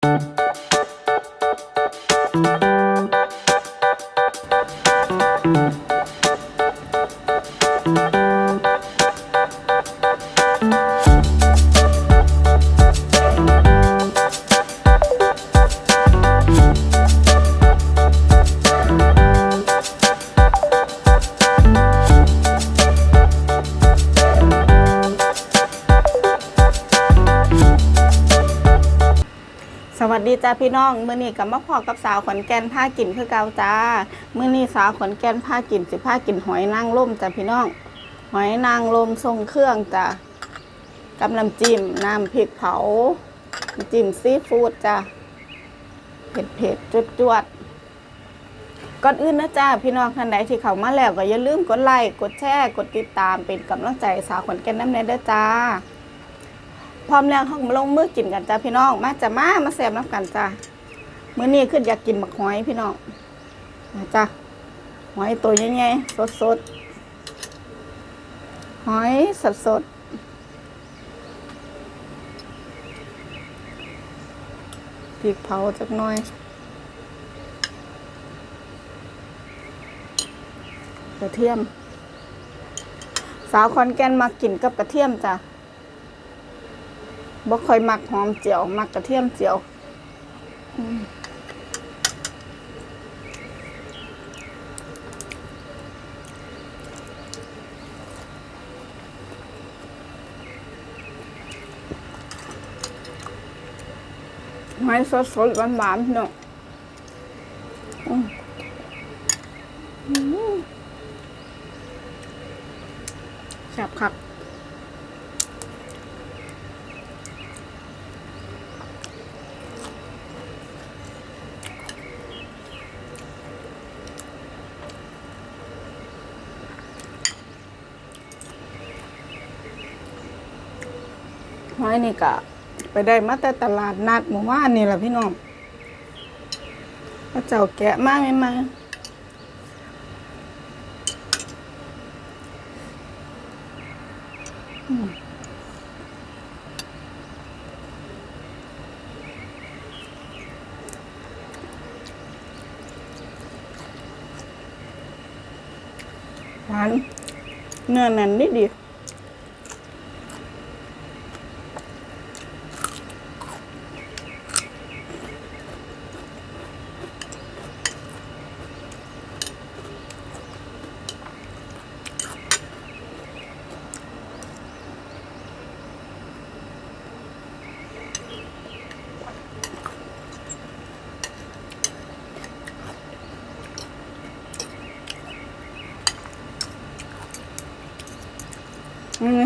สวัสดีจ้าพี่น้องมื้อนี้กับมาพอกับสาวขอนแก่นผ้ากินคือเก่าจ้ามื้อนี้สาวขอนแก่นผ้ากินสิผ้ากินหอยนางรมจ้าพี่น้องหอยนางรมทรงเครื่องจ้ากับน้ำจิ้มน้ำพริกเผาน้ำจิ้มซีฟู้ดจ้าเผ็ดจวดก่อนอื่นนะจ้าพี่น้องท่านใดที่เข้ามาแล้วก็อย่าลืมกดไลค์กดแชร์กดติดตามเป็นกำลังใจสาวขอนแก่นน้ำแน่เด้อจ้าพร้อมแล้วเขามาลงมือกินกันจ้าพี่น้องมาจะมาแซ่บน้ำกันจ้ามื้อนี้ขึ้นอยากกินบักหอยพี่น้องมาจ้าหอยตัวใหญ่ๆสดหอยสดพริกเผาจักหน่อยกระเทียมสาวขอนแก่นมากินกับกระเทียมจ้าบ่ค่อยมักหอมเจียวมักกระเทียมเจียวหอยสดๆหวานๆเนาะแซ่บคักหอยนี่ก็ไปได้มาแต่ตลาดนัดหมู่บ้านนี่แหละพี่น้องพระเจ้าแกะมาไม่มาหวานเนื้อแน่นนิดเดียว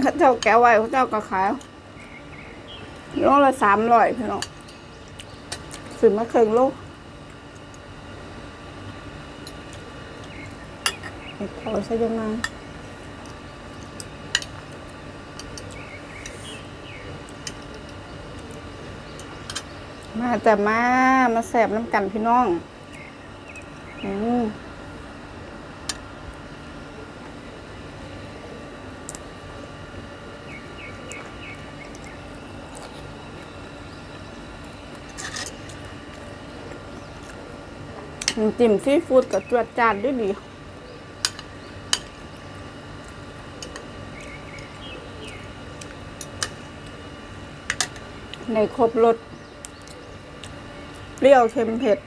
เขาเจ้าแก้วไว้เขาเจ้าก็ขายโลละ300พี่น้องซื้อมาครึ่งโลพอใช้ยังไงมาแต่มาแสบน้ำกันพี่น้องจิ้มซีฟู้ดกับจวดจานด้วยดีในครบรสเปรี้ยวเค็มเผ็ด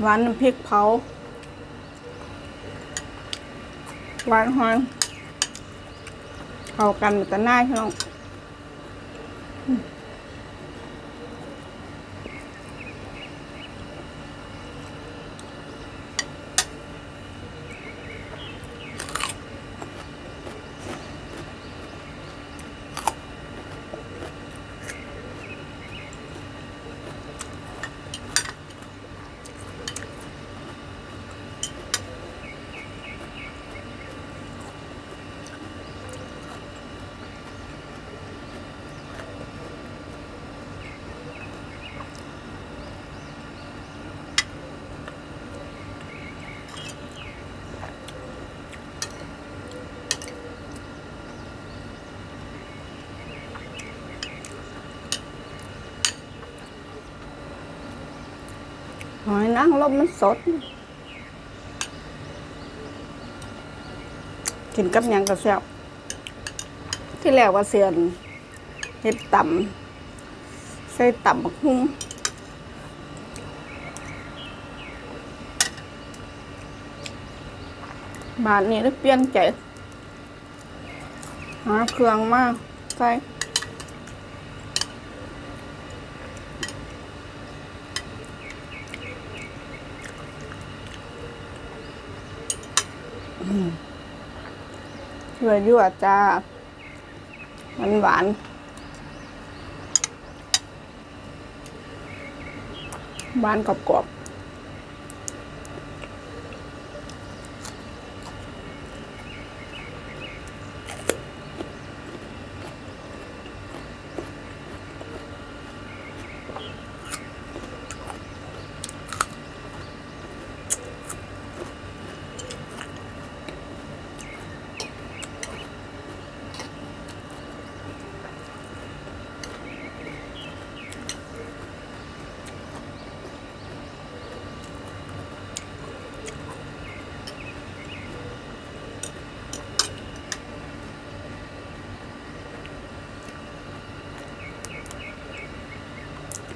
หวานน้ำพริกเผาหวานหอยเข้ากันแต่หน้าพี่น้อง อยนางรมมันสดกินกับหยังก็แซ่บที่แรกว่าเสียนเฮ็ดต่ำใส่ต่ำบักหุ่งบาทนี้ได้เปลี่ยนใจหาเครื่องมาใส่ยั่วจ้าหวานหวานกรอบ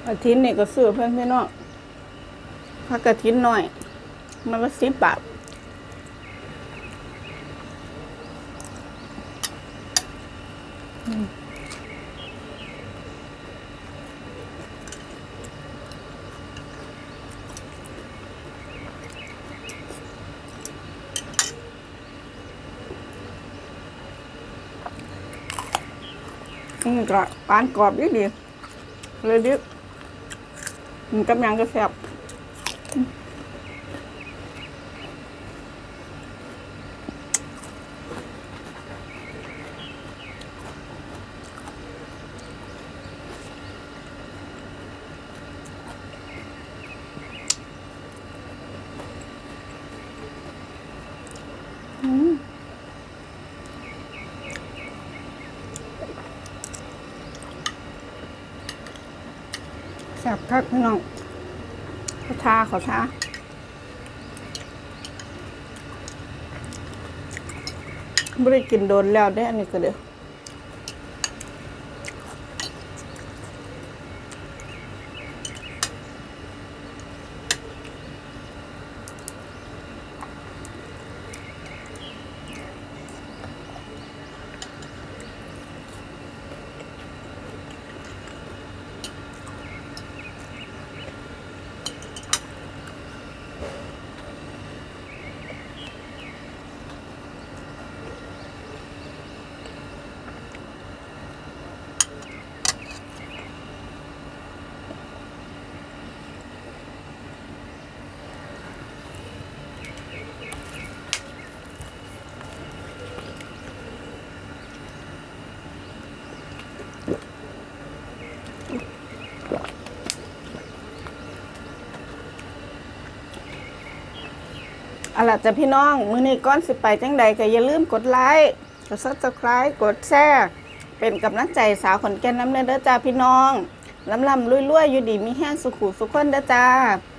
อาทิตย์นี่ก็ซื้อเพื่อนพี่น้องผักกระถินหน่อยมันละ10 บาทก็ปานกรอบดีเลยดิมันกำลังก็แซ่บแซ่บคักพี่น้องขอชาไม่ได้กินโดนแล้วได้อันนี้ก็เดี๋ยวเอาล่ะจ้ะพี่น้องมื้อนี้ก่อนสิไปจังใดก็อย่าลืมกดไลค์กด Subscribe กดแชร์เป็นกำลังใจสาวขอนแก่นน้ำเด้อจ้าพี่น้องลำรวยๆอยู่ดีมีแห้งสุขุสุขคนเด้อจ้า